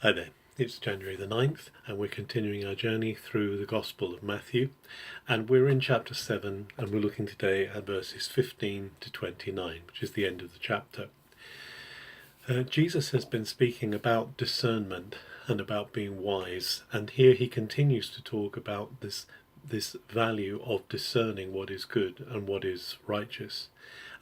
Hi there, it's January the 9th and we're continuing our journey through the Gospel of Matthew, and we're in chapter 7 and we're looking today at verses 15 to 29, which is the end of the chapter. Jesus has been speaking about discernment and about being wise, and here he continues to talk about this value of discerning what is good and what is righteous.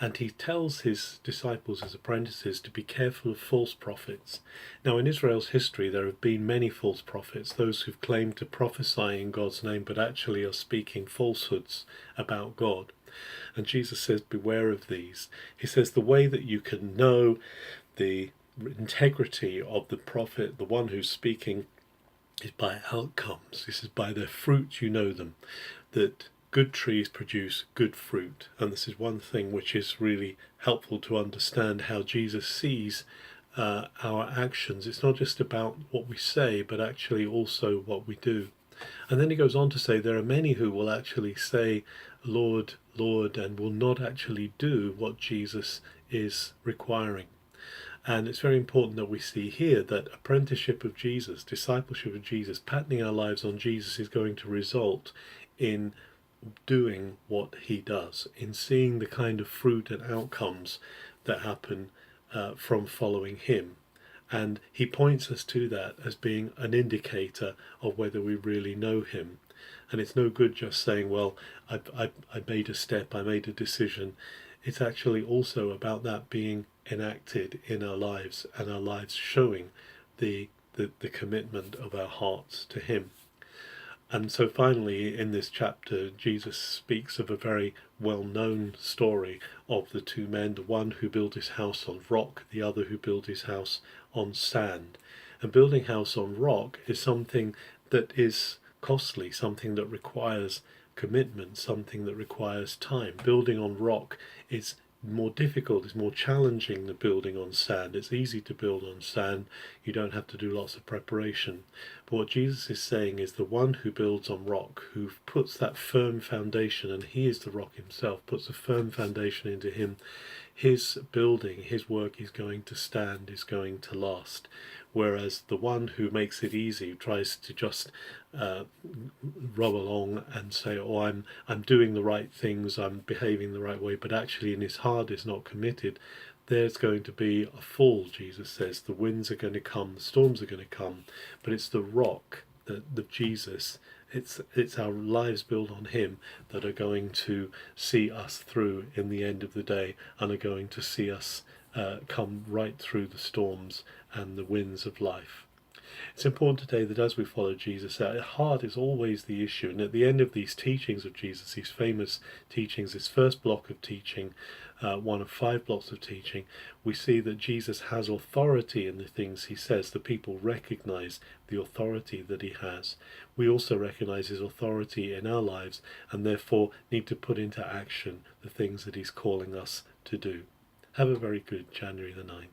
And he tells his disciples, his apprentices, to be careful of false prophets. Now, in Israel's history, there have been many false prophets, those who've claimed to prophesy in God's name, but actually are speaking falsehoods about God. And Jesus says, beware of these. He says the way that you can know the integrity of the prophet, the one who's speaking, is by outcomes. This is by their fruit you know them, that good trees produce good fruit. And this is one thing which is really helpful to understand how Jesus sees our actions. It's not just about what we say, but actually also what we do. And then he goes on to say there are many who will actually say, Lord, Lord, and will not actually do what Jesus is requiring. And it's very important that we see here that apprenticeship of Jesus, discipleship of Jesus, patterning our lives on Jesus is going to result in doing what he does, in seeing the kind of fruit and outcomes that happen from following him. And he points us to that as being an indicator of whether we really know him. And it's no good just saying, well, I made a step, I made a decision. It's actually also about that being enacted in our lives, and our lives showing the commitment of our hearts to him. And so finally in this chapter Jesus speaks of a very well-known story of the two men, the one who built his house on rock, the other who built his house on sand. And building a house on rock is something that is costly, something that requires commitment, something that requires time. Building on rock is more difficult, it's more challenging than building on sand. It's easy to build on sand, you don't have to do lots of preparation. But what Jesus is saying is the one who builds on rock, who puts that firm foundation, and he is the rock himself, puts a firm foundation into him, his building, his work is going to stand, is going to last. Whereas the one who makes it easy, tries to just row along and say, oh, I'm doing the right things, I'm behaving the right way, but actually in his heart is not committed, there's going to be a fall. Jesus says the winds are going to come, the storms are going to come, but it's the rock, the Jesus, it's our lives built on him that are going to see us through in the end of the day, and are going to see us come right through the storms and the winds of life. It's important today that as we follow Jesus, our heart is always the issue. And at the end of these teachings of Jesus, these famous teachings, this first block of teaching, one of 5 blocks of teaching, we see that Jesus has authority in the things he says. The people recognize the authority that he has. We also recognize his authority in our lives, and therefore need to put into action the things that he's calling us to do. Have a very good January the 9th.